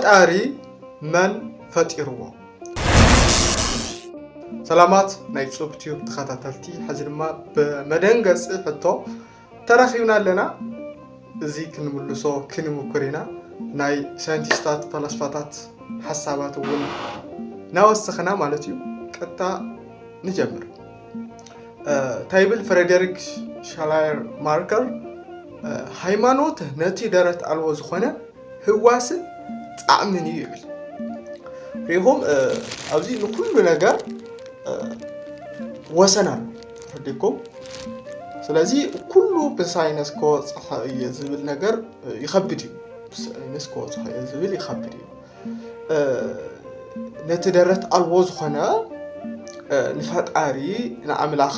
ፈጣሪ መን ፈጢርዎ ሰላማት ናይ ጹብ ቲዩብ ተኸታተልቲ ሕዚ ድማ በመደንገጽ ሕቶ ተረኺብና ኣለና እዚ ክንምልሶ ክንምኩር ኢና ናይ ሳይንቲስታት ፈላስፋታት ሓሳባት እውን ናወስኽና ማለት እዩ ቀጥታ ንጀምር ታይብል ፍሬደሪክ ሻላየር ማርከር ሃይማኖት ነቲ ደረት አልዎ ዝኾነ ህዋስን ጣዕምን እዩ ይብል ሪሆም ኣብዚ ንኩሉ ነገር ወሰናል ረዲኩም ስለዚ ኩሉ በሳይንስ ኮጽሐ የዝብል ነገር ይኸብድ እዩ ሳይንስ ኮጽሐ የዝብል ይኸብድ እዩ ነቲ ደረት አልዎ ዝኾነ ንፈጣሪ ንኣምላኽ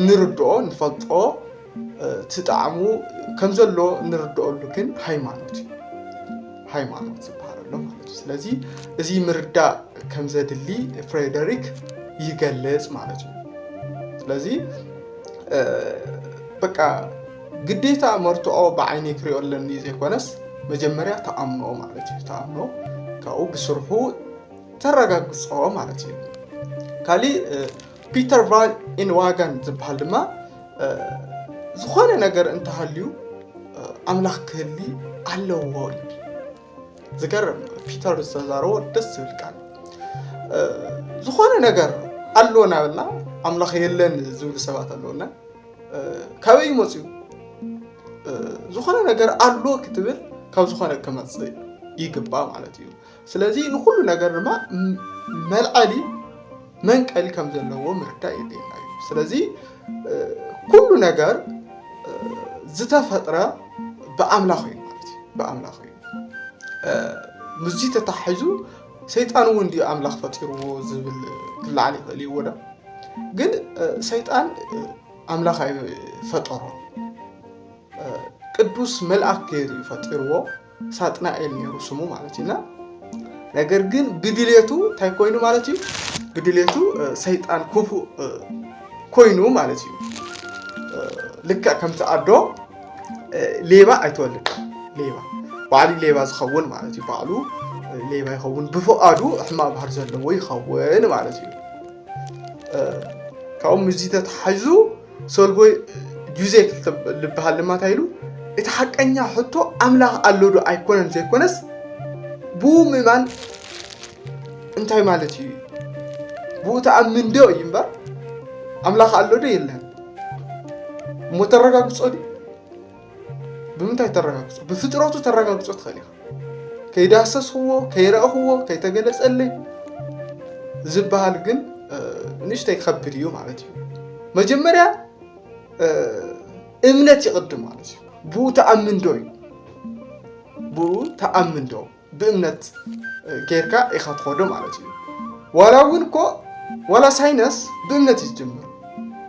ንርድኦ ንፈልጦ ትጣዕሙ ከም ዘሎ ንርድኦሉ ግን ሃይማኖት ዝበሃል ኣሎ ማለት እዩ ስለዚ እዚ ምርዳእ ከም ዘድሊ ፍሬደሪክ ይገልጽ ማለት እዩ ስለዚ በቃ ግዴታ መርትዖ በዓይኒ ክሪኦ ኣለኒ ዘይኮነስ መጀመርያ ተኣምኖ ማለት እዩ ተኣምኖ ካብኡ ብስርሑ ተረጋግጾ ማለት እዩ ካሊእ ፒተር ቫን ኢንዋጋን ዝበሃል ድማ ዝኾነ ነገር እንተሃልዩ ኣምላኽ ክህሊ ኣለዎ እዩ ዝገርም ፒተር ዝተዛረቦ ደስ ዝብል ቃል ዝኾነ ነገር ኣለዎና በልና ኣምላኽ የለን ዝብል ሰባት ኣለዎና ካበይ መፅኡ ዝኾነ ነገር ኣሎ ክትብል ካብ ዝኾነ ክመፅእ ይግባእ ማለት እዩ ስለዚ ንኩሉ ነገር ድማ መልዓሊ መንቀሊ ከም ዘለዎ ምርዳእ የድልና እዩ ስለዚ ኩሉ ነገር ዝተፈጥረ በኣምላኽ እዩ ማለት እዩ በኣምላኽ እዩ ምዚ ተታሒዙ ሰይጣን እውን ዲ ኣምላኽ ፈጢርዎ ዝብል ክላዓል ይኽእል እዩ ወዳ ግን ሰይጣን ኣምላኽ ኣይፈጠሮ ቅዱስ መልአክ ገይሩ ፈጢርዎ ሳጥናኤል ነይሩ ስሙ ማለት ኢና ነገር ግን ብድሌቱ እንታይ ኮይኑ ማለት እዩ ብድሌቱ ሰይጣን ክፉእ ኮይኑ ማለት እዩ ልክዕ ከምቲ ኣዶ ሌባ ኣይተወልድ ሌባ ባዕሊ ሌባ ዝኸውን ማለት እዩ ባዕሉ ሌባ ይኸውን ብፍቃዱ ሕማቅ ባህሪ ዘለዎ ይኸውን ማለት እዩ ካብኡ ምዚ ተታሒዙ ሰልቦይ ጁዜክ ዝበሃል ድማ እንታይ ኢሉ እቲ ሓቀኛ ሕቶ ኣምላኽ ኣሎ ዶ ኣይኮነን ዘይኮነስ ብኡ ምእማን እንታይ ማለት እዩ ብኡ ተኣምን ዶ እዩ እምበር ኣምላኽ ኣሎ ዶ የለን እሞ ተረጋግጾ ዲ ብምንታይ ተረጋግጾ ብፍጥረቱ ተረጋግጾ ትኽእል ኢኻ ከይዳሰስኽዎ ከይረአኽዎ ከይተገለጸለይ ዝበሃል ግን ንእሽተይ ክኸብድ እዩ ማለት እዩ መጀመርያ እምነት ይቕድም ማለት እዩ ብኡ ተኣምን ዶ እዩ ብኡ ተኣምን ዶ ብእምነት ጌርካ ኢኻ ትኸዶ ማለት እዩ ዋላ እውን እኮ ዋላ ሳይነስ ብእምነት እዩ ዝጅምር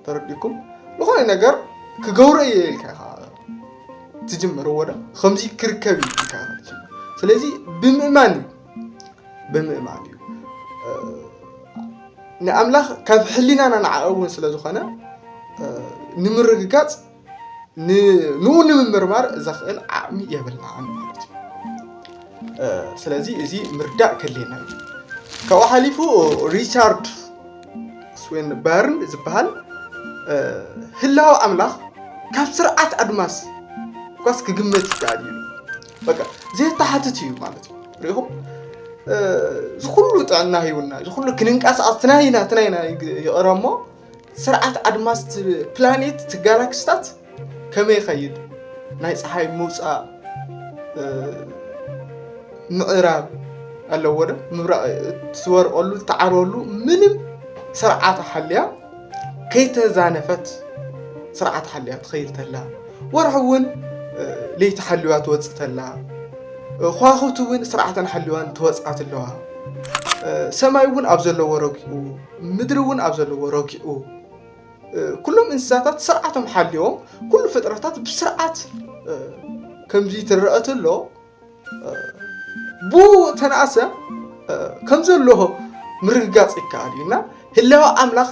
ተረዲኩም ዝኾነ ነገር ክገብሮ እየ ኢልካ ኢኻ ትጅምር ወዳ ከምዚ ክርከብ ኢልካ ኢኻ ስለዚ ብምእማን እዩ ንኣምላኽ ካብ ሕሊናና ንዓእውን ስለ ዝኾነ ንምርግጋጽ ንኡ ንምምርማር ዘኽእል ዓቕሚ የብልናን ማለት እዩ ስለዚ እዚ ምርዳእ ከለና እዩ ካብኡ ሓሊፉ ሪቻርድ ስዌንበርን ዝበሃል ህላዊ ኣምላኽ ካብ ስርዓት ኣድማስ ኳስ ክግመት ይከኣል እዩ በቃ ዘተሓትት እዩ ማለት እዩ ሪኢኹም ዝኩሉ ጥዕና ሂውና ዝኩሉ ክንንቃሳቐስ ትናይና ይቕረሞ ስርዓት ኣድማስ ፕላኔት ጋላክሲታት ከመይ ይኸይድ ናይ ፀሓይ ምውፃእ ምዕራብ ኣለዎ ዶ ምብራቕ ትወርቀሉ ተዓርበሉ ምንም ስርዓት ሓልያ ከይተዛነፈት ስርዓት ሓልያ ትኸይድ ተላ ወርሒ እውን ለይቲ ሓልዋ ትወፅእ ተላ ኳኸብቲ እውን ስርዓተን ሓልዋን ትወፅኣት ኣለዋ ሰማይ እውን ኣብ ዘለዎ ረጊኡ ምድሪ እውን ኣብ ዘለዎ ረጊኡ ኩሎም እንስሳታት ስርዓቶም ሓልዮም ኩሉ ፍጥረታት ብስርዓት ከምዚ ትረአት ኣሎ ብኡ ተነኣሰ ከም ዘለዎ ምርግጋጽ ይከኣል እዩና ህላዊ ኣምላኽ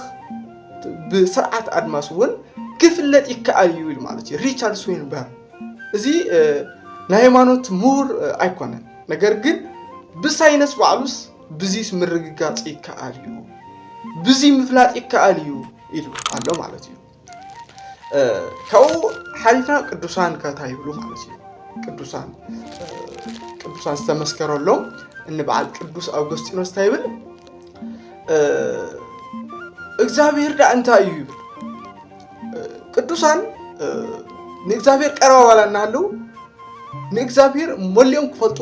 ብስርዓት ኣድማስ እውን ክፍለጥ ይከኣል እዩ ማለት እዩ ሪቻርድ ስዌንበርን እዚ ሃይማኖት ምሁር ኣይኮነን ነገር ግን ብሳይነስ ባዕሉስ ብዚስ ምርግጋጽ ይከኣል እዩ ብዚ ምፍላጥ ይከኣል እዩ ኢሉ ኣሎ ማለት እዩ ካው ሓሊፍና ቅዱሳን ከታይብሉ ማለት እዩ ቅዱሳን ዝተመስከረሎም እንበዓል ቅዱስ አውግስጢኖስ ታይብል እግዚአብሔር ዳ እንታይ እዩ ይብል ቅዱሳን ንእግዚአብሔር ቀረባ ባላና አለው ንእግዚአብሔር ሞሊኦም ክፈልጡ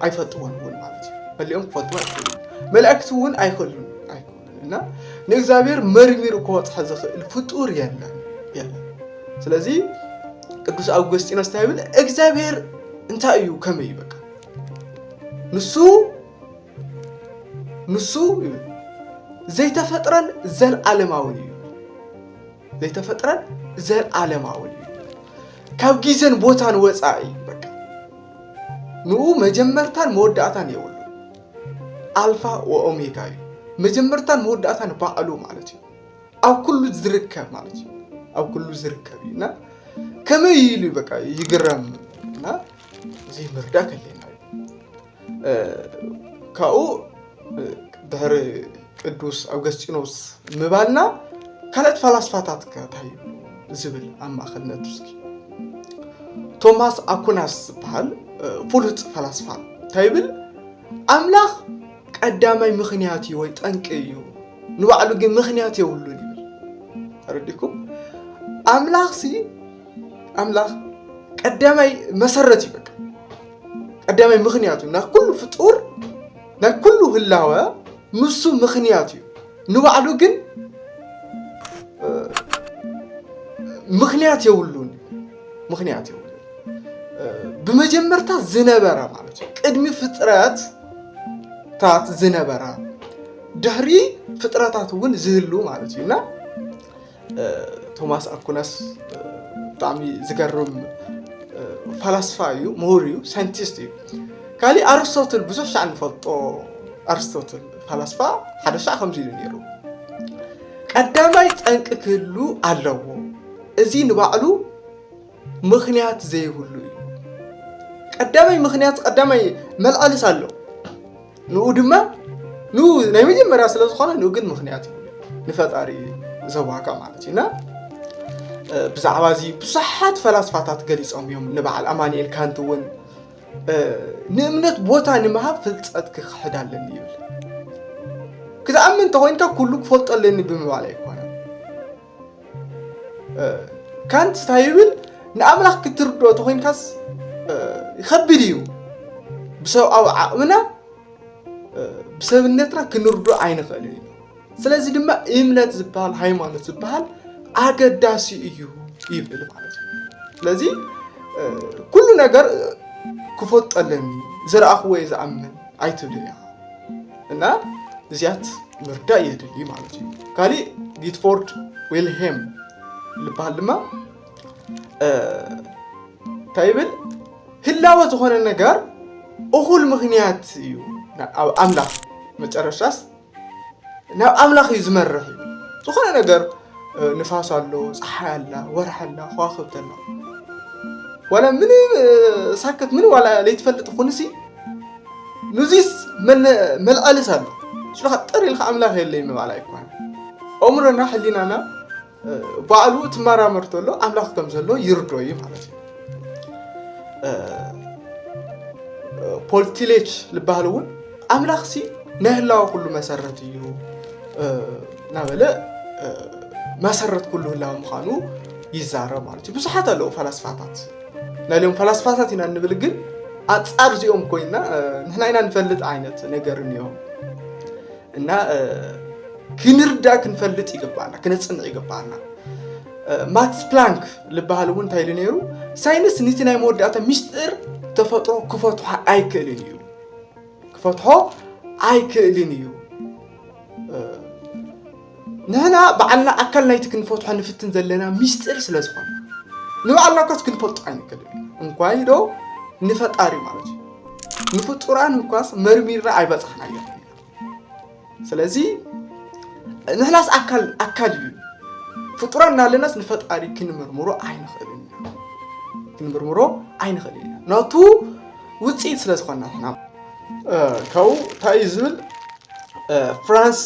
አይፈልጡን ማለት እዩ ሞሊኦም ክፈልጡ አይፈልጡ መላእክት እውን አይፈልጡን እና ንእግዚአብሔር መርሚር ኮወጽሐ ዝኽእል ፍጡር የለን ስለዚህ ቅዱስ አውግስጢኖስ ታይብል እግዚአብሔር እንታይ እዩ ከመይ በቃ ንሱ ዘይተፈጥረን ዘለዓለማዊ እዩ ዘይተፈጥረን ዘለዓለማዊ እዩ ካብ ጊዜን ቦታን ወፃኢ በቃ ንኡ መጀመርታን መወዳእታን የውሉ አልፋ ወኦሜጋ እዩ መጀመርታን መወዳእታን ባዕሉ ማለት እዩ ኣብ ኩሉ ዝርከብ ማለት እዩ ኣብ ኩሉ ዝርከብ እና ከመይ ኢሉ በቃ ይግረምና እዚ ምርዳ ከለና ካኡ ድሕሪ ቅዱስ አውግስጢኖስ ምባልና ካልኦት ፈላስፋታት ከታይ ዝብል ኣብ ማእኸልነት ውስኪ ቶማስ አኩናስ ዝበሃል ፍሉጥ ፈላስፋ ታይብል አምላኽ ቀዳማይ ምኽንያት እዩ ወይ ጠንቂ እዩ ንባዕሉ ግን ምኽንያት የብሉን ይብል ተረዲኩም አምላኽ ቀዳማይ መሰረት ይበቃ ቀዳማይ ምኽንያቱ ና ኩሉ ፍጡር ና ኩሉ ህላወ ንሱ ምኽንያት እዩ ንባዕሉ ግን ምኽንያት የብሉን بمجمرتا زنبرة مالتي قدمي فطرات تات زنبرة دهري فطراتات ون زهلو مالتي نا توماس أكوناس طعمي زقرم فلسفايو موريو ساينتيستي كالي أرسطوطل بزوف شعن فلطو أرسطوطل فلسفا حدا شع 50 يورو قداماي تنق كلو አለው እዚ ንባዕሉ ምኽንያት ዘይሁሉ ቀዳማይ ምኽንያት ቀዳማይ መልአልስ አለው ንኡ ድማ ንኡ ናይ መጀመርያ ስለ ዝኾነ ንኡ ግን ምኽንያት ንፈጣሪ ዘዋጋ ማለት ኢና ብዛዕባ እዚ ብዙሓት ፈላስፋታት ገሊጾም እዮም ንበዓል አማኑኤል ካንት እውን ንእምነት ቦታ ንምሃብ ፍልጠት ክሕዳለኒ ይብል ክተኣምን ተኮይንካ ኩሉ ክፈልጠለኒ ብምባል ኣይኮነ ካንት ታይብል ንኣምላኽ ክትርድኦ ተኮይንካስ ይኸብድ እዩ ብሰብኣዊ ዓቕምና ብሰብነትና ክንርድኦ ኣይንኽእልን እዩ ስለዚ ድማ እምነት ዝበሃል ሃይማኖት ዝበሃል ኣገዳሲ እዩ ይብል ማለት እዩ ስለዚ ኩሉ ነገር ክፈልጠለኒ ዝረኣኽዎ ዝኣምን ኣይትብል እያ እና እዚያት ምርዳእ የድሊ ማለት እዩ ካሊእ ጊትፎርድ ዊልሄም ልበሃል ድማ ታይብል ህላወ ዝኾነ ነገር እኹል ምኽንያት እዩ ኣብ ኣምላኽ መጨረሻስ ናብ ኣምላኽ እዩ ዝመርሕ እዩ ዝኾነ ነገር ንፋስ ኣሎ ፀሓይ ኣላ ወርሒ ኣላ ከዋኽብቲ ኣላ ወላ ምን ሳከት ምን ዋላ ለይትፈልጥ ኩንሲ ንዚስ መልአልስ ኣሎ ስለኻ ጥሪ ኢልካ ኣምላኽ የለይ ምባል ኣይኮነ ኣእምሮና ሕሊናና ባዕሉ ትመራመርቶ ኣሎ ኣምላኽ ከም ዘሎ ይርድኦ እዩ ማለት እዩ ፖል ቲሌች ልበሃል እውን ኣምላኽ ሲ ናይ ህላወ ኩሉ መሰረት እዩ ናበለ መሰረት ኩሉ ህላወ ምዃኑ ይዛረብ ማለት እዩ ብዙሓት ኣለዉ ፈላስፋታት ናይሎም ፈላስፋታት ኢና ንብል ግን ኣጻር እዚኦም ኮይና ንሕና ኢና ንፈልጥ ዓይነት ነገር እኒኦም እና ክንርዳእ ክንፈልጥ ይግባአና ክነጽንዕ ይግባአና ማክስ ፕላንክ ልበሃል እውን እንታይ ኢሉ ነይሩ ሳይንስ ነቲ ናይ መወዳእታ ምስጢር ተፈጥሮ ክፈትሖ ኣይክእልን እዩ ንሕና በዓልና ኣካል ናይቲ ክንፈትሖ ንፍትን ዘለና ምስጢር ስለ ዝኾነ ንባዕልና እኳስ ክንፈልጦ ኣይንክእልን እንኳን ዶ ንፈጣሪ ማለት እዩ ንፍጡራን እንኳስ መርሚርና ኣይበፅሕና እያ ስለዚ ንሕናስ ኣካል እዩ ፍጡራን ናለናስ ንፈጣሪ ክንምርምሮ ኣይንኽእልን ناتو وصيت سلازخنا هنا كاو تايزل فرانس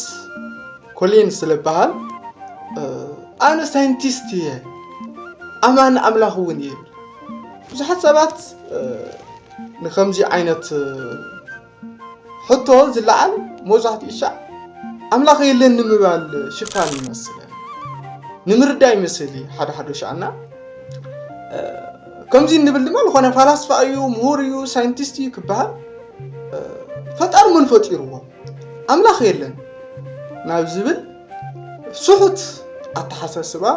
كولين سلبهال أنا ساينتيستي أمان أملاخوني بزحت سبات نخمزي عينت حتى زلعل موزعت إشاع أملاخي اللي نمبال شفاني مثلا نمرداي مثلي حدا شعنا كمزي نبل دمال خونا فلاسفة أيو مهوريو ساينتيستي كبهال فتار من فتيروا أملاخي اللي نابزبل سحت أتحسسبا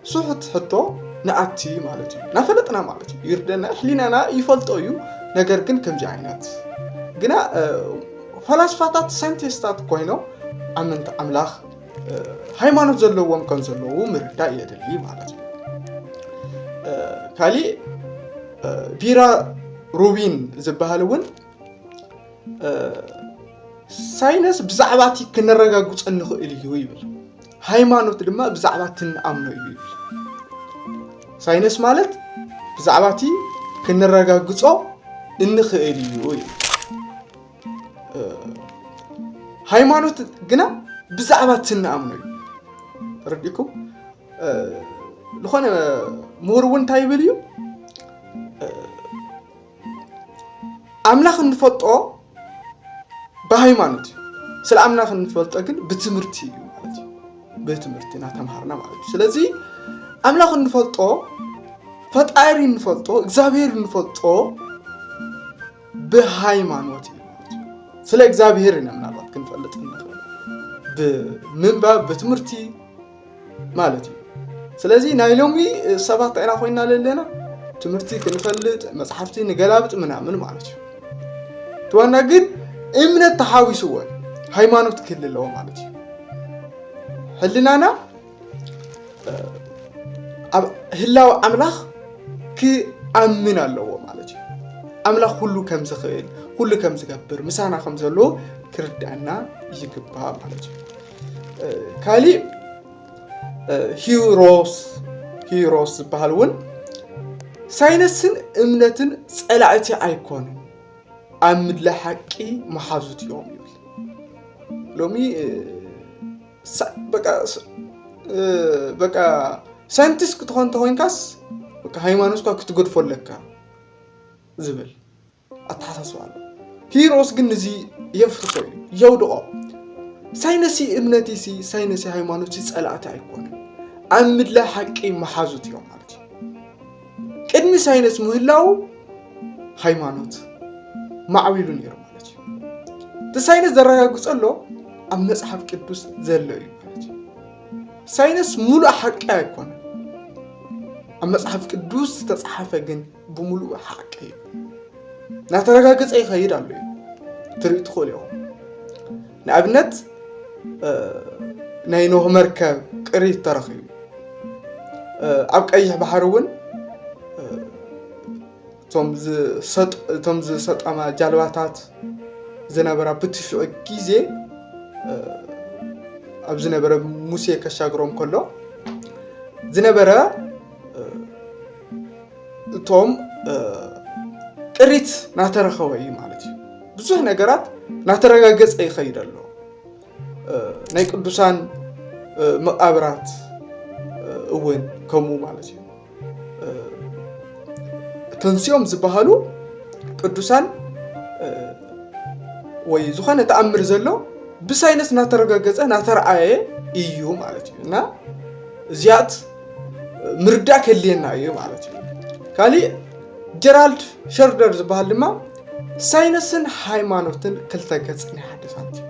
سحت حتى نأتي مالتي نفلتنا مالتي يردنا حلينا يفلطوا ነገር ግን ከምዚ አይነት ግና ፈላስፋታት ሳይንቲስታት ኮይኖም አመንት አምላኽ ሃይማኖት ዘለዎም ከም ዘለዉ ምርዳእ የድሊ ማለት ነው ካሊ ቢራ ሩቢን ዝበሃልውን ሳይንስ ብዛዕባቲ ክንረጋግጽ እንኽእል እዩ ይብል ሃይማኖት ድማ ብዛዕባቲ እንኣምኖ እዩ ይብል ሳይንስ ማለት ብዛዕባቲ ክንረጋግጾ እንኽእል እዩ ሃይማኖት ግና ብዛዕባቲ እንኣምኖ እዩ ረዲኩም لخوان مورون تايبليو أملاخ نفطو بهايمانوتي سل أملاخ نفطو أكن بتمرتي بتمرتي ناتمهرنا مالتي سلازي أملاخ نفطو فتايري نفطو إكزابير نفطو بهايمانوتي سل إكزابير نمنابات كنفلت بمنباب بتمرتي مالتي سلازي نايلومي سبات أنا خوينا لنا تمرتي كنفلت مصحفتي نقلابت منامن مالتي توانا قد إمنا تحاوي سوا هايمانوت كل اللو مالتي حلنا أنا هلاو أملاخ كي أمنا اللو مالتي أملاخ كله كم زخيل كله كم زقبر مسانا خمسة لو كردنا يجيبها مالتي كالي هيروس بهالون ساينسن امنتن صلعتي ايكون امد لحقي محازوت يوم يقول لومي بقى ساينتست كتكون توينكاس بقى هايمانوس كتقول فلكا زبل اتحسسوا هيروس ግን እዚ يفرقوا يودقوا ساينسي امنتي سي ساينسي هايمانوتي صلعتي ايكون امد لا حقي محازوت يوم مالتي قدمي ساينس مهلاو هايمانوت معويلو نير مالتي تساينس زرغاغصلو ام مصحف قدوس زلو مالتي ساينس مولو حقي ايكون ام مصحف قدوس تصحفه ግን بمولو حقي لا ترغاغص يخيد አሉ ትርኢት ኾልዮ ንኣብነት ናይ ኖህ መርከብ ቅሪት ተረኺቡ ኣብ ቀይሕ ባሕሪ እውን ቶም ዝሰጠማ ጃልባታት ዝነበራ ብትሽዑ ግዜ ኣብ ዝነበረ ሙሴ ከሻግሮም ከሎ ዝነበረ እቶም ቅሪት ናተረኸበ እዩ ማለት እዩ ብዙሕ ነገራት ናተረጋገፀ ይኸይድ ኣሎ ናይ ቅዱሳን መቃብራት እውን ከምኡ ማለት እዩ ተንሲኦም ዝበሃሉ ቅዱሳን ወይ ዝኾነ ተኣምር ዘሎ ብሳይንስ ናተረጋገፀ ናተረኣየ እዩ ማለት እዩ እና እዚያት ምርዳእ ከልየና እዩ ማለት እዩ ካሊእ ጀራልድ ሸርደር ዝበሃል ድማ ሳይንስን ሃይማኖትን ክልተ ገጽ ናይ ሓደ ሳንቲም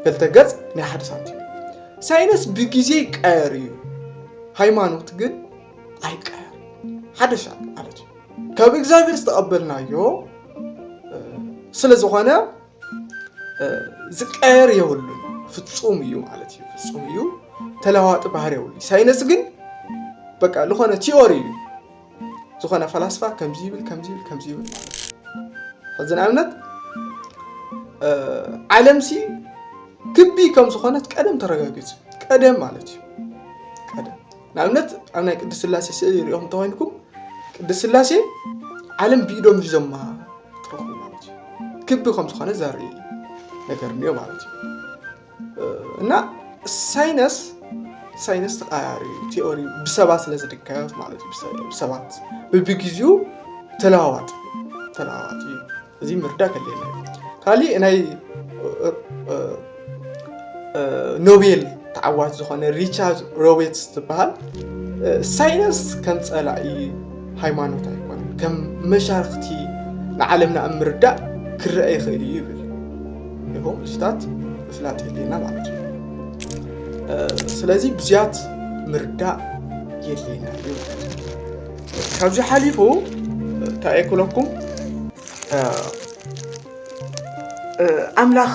كالتجز نحد سنتي ساينس بيجي قاري هايمانوت جن أي قاري هذا شيء على شيء كابي إكزابير استقبلنا يو سلزوخنا زكاري يقولون فتصوم يوم على شيء فتصوم يوم تلاوات بحري يقولي ساينس جن بقى لخنا تيوري زوخنا فلسفة كم زيبل هذا نعمت علم سي كبي كم سخانات قدم ترغاغص قدم مالتي قدم نعمت انا قدس سلاسي سير يوم توينكم قدس سلاسي ዓለም بإيدهم يزمها تروحوا مالتي كبكم سخانة زاري نكرنيه مالتي እና ሳይንስ ተቃያሪ ቲዮሪ ብሰባት ለዝድከፍ ማለት ብሰባት በቢግዚው ተላዋጥ እዚ ምርዳ ከለለ ካሊ ናይ ኖቤል ተዓዋት ዝኾነ ሪቻርድ ሮበርትስ ዝበሃል ሳይንስ ከም ጸላኢ ሃይማኖት ኣይኮነን ከም መሻርክቲ ንዓለምና ምርዳ ክረአ ይኽእል ይብል ይሁን ስታት ፍላት የለና ማለት ነው ስለዚህ ብዚያት ምርዳ የለና ካብዚ ሓሊፉ ታይኩለኩም አምላኽ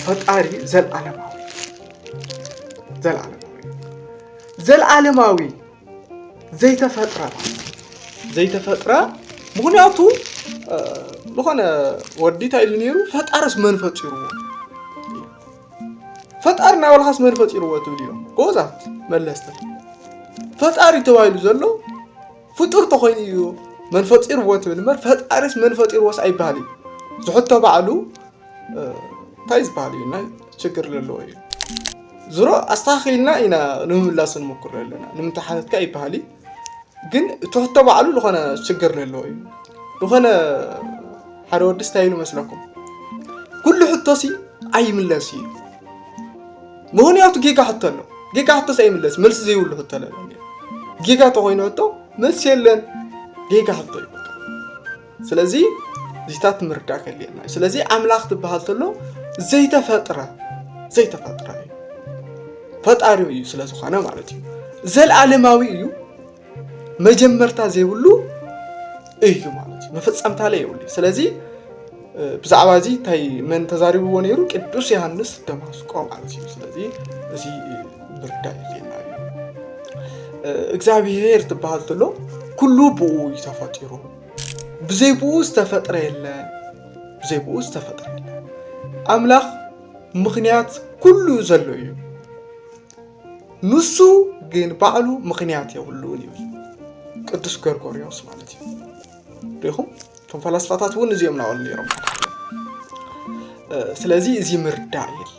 ፈጣሪ ዘለዓለማዊ ዘይተፈጥረ ምክንያቱ ዝኾነ ወዲ ታይሉ ነይሩ ፈጣሪስ መን ፈጢሩዎ ፈጣሪና ወልኻስ መን ፈጢሩዎ ትብልዮም ጎዛት መለስተ ፈጣሪ ተባይሉ ዘሎ ፍጡር ተኮይኑ እዩ መን ፈጢሩዎ ትብል መር ፈጣሪስ መን ፈጢሩዎስ ኣይባህል ዝሕቶ ባዕሉ ታይ ዝባህል እዩ ናይ ችግር ዘለዎ እዩ ዝሮ ኣስተኻኺልና ኢና ንምምላስ እንሞክር ኣለና ንምንተሓተትካ ኣይባህል ግን ትሕቶ ባዕሉ ዝኾነ ችግር ዘለዎ እዩ ዝኾነ ሓደ ወዲ ስታይሉ መስለኩም ኩሉ ሕቶሲ ኣይምለስ እዩ ምክንያቱ ጌጋ ሕቶ ኣሎ ጌጋ ሕቶስ ኣይምለስ መልሲ ዘይብሉ ሕቶ ኣሎ ጌጋ ተኮይኑ ሕቶ መልሲ የለን ጌጋ ሕቶ እዩ ስለዚ ዚታት ምርዳ ከለና ስለዚ አምላኽ ትበሃል ተሎ ዘይተፈጥረ እዩ ፈጣሪ እዩ ስለዝኾነ ማለት እዩ ዘለዓለማዊ እዩ መጀመርታ ዘይብሉ እዩ ማለት እዩ መፈጸምታ ላይ ይውል ስለዚ ብዛዕባ እዚ ታይ መን ተዛሪብዎ ነይሩ ቅዱስ ዮሐንስ ደማስቆ ማለት እዩ ስለዚ እዚ ምርዳ የለና እግዚአብሔር ትበሃል ተሎ ኩሉ ብኡ ተፈጢሩ ብዘይብኡ ዝተፈጥረ የለን አምላኽ ምክንያት ኩሉ ዘሎ እዩ ንሱ ግን ባዕሉ ምክንያት የብሉን ይብል ቅዱስ ጎርጎርዮስ ማለት እዩ ሪኹም ቶም ፈላስፋታት እውን እዚኦም ናወል ነይሮም ስለዚ እዚ ምርዳ የለ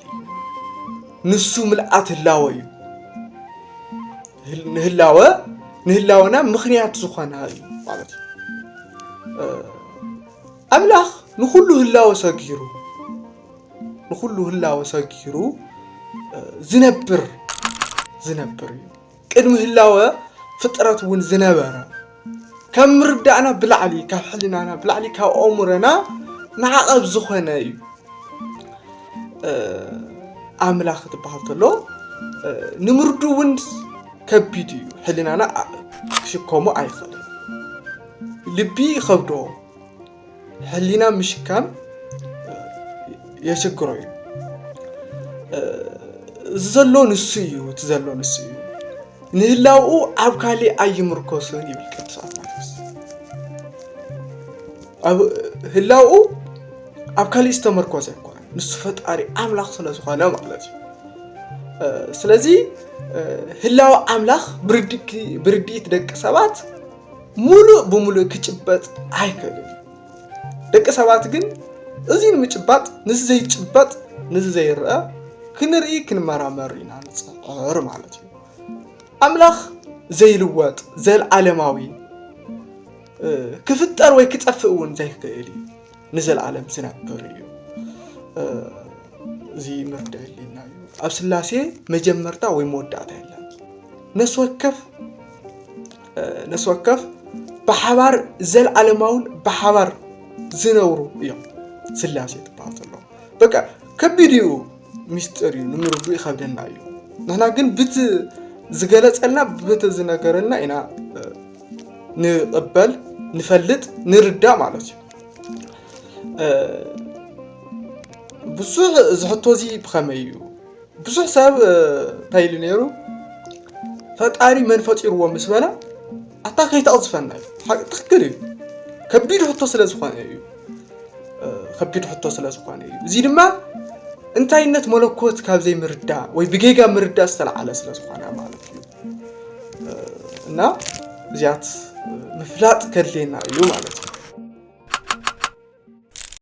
ንሱ ምልአት ህላወ እዩ ንህላወና ምክንያት ዝኾነ እዩ ማለት እዩ አምላኽ ንኩሉ ህላወ ሰጊሩ ዝነብር እዩ ቅድሚ ህላወ ፍጥረት እውን ዝነበረ ከም ምርዳእና ብላዕሊ ካብ ሕሊናና ብላዕሊ ካብ ኣእምሮና ንዓቐብ ዝኾነ እዩ አምላኽ ትበሃል ተሎ ንምርዱ እውን ከቢድ እዩ ሕሊናና ክሽከሙ ኣይኽእልን ልቢ ይኸብዶ ሕሊና ምሽካም የሽግሮ እዩ ዘሎ ንሱ እዩ ንህላውኡ ኣብ ካሊእ ኣይምርኮስን ይብል ቅዱስ አትናቴዎስ ህላውኡ ኣብ ካሊእ ዝተመርኮሰ ኣይኮነን ንሱ ፈጣሪ አምላኽ ስለዝኾነ ማለት እዩ ስለዚ ህላው አምላኽ ብርድኢት ደቂ ሰባት ሙሉእ ክጭበጥ ኣይክእልን ደቂ ሰባት ግን እዚ ንምጭባጥ ንዚ ዘይጭበጥ ንዚ ዘይርአ ክንርኢ ክንመራመር ኢና ንፅዕር ማለት እዩ አምላኽ ዘይልወጥ ዘለዓለማዊ ክፍጠር ወይ ክጠፍእ እውን ዘይክእል እዩ ንዘለዓለም ዝነብር እዩ እዚ ምርዳ የለና እዩ ኣብ ስላሴ መጀመርታ ወይ መወዳእታ የለን ነስ ወከፍ ብሓባር ዘለዓለማውን ብሓባር ዝነብሩ እዮም ስላሴ ትበሃል ተሎ በቃ ከቢድ እዩ ሚስጥር እዩ ንምርዱ ይኸብደና እዩ ንሕና ግን ብቲ ዝገለጸልና ብቲ ዝነገረልና ኢና ንቕበል ንፈልጥ ንርዳ ማለት እዩ ብዙሕ ዝሕቶ እዚ ብኸመይ እዩ ብዙሕ ሰብ ታይሉ ነይሩ ፈጣሪ መን ፈጢርዎ ምስ በላ ኣታ ከይተቕዝፈና እዩ ትክክል እዩ ከቢድ ሕቶ ስለዝኾነ እዩ እዚ ድማ እንታይነት መለኮት ካብ ዘይምርዳ ወይ ብጌጋ ምርዳ ዝተለዓለ ስለዝኾነ ማለት እዩ እና እዚያት ምፍላጥ ከድልየና እዩ ማለት እዩ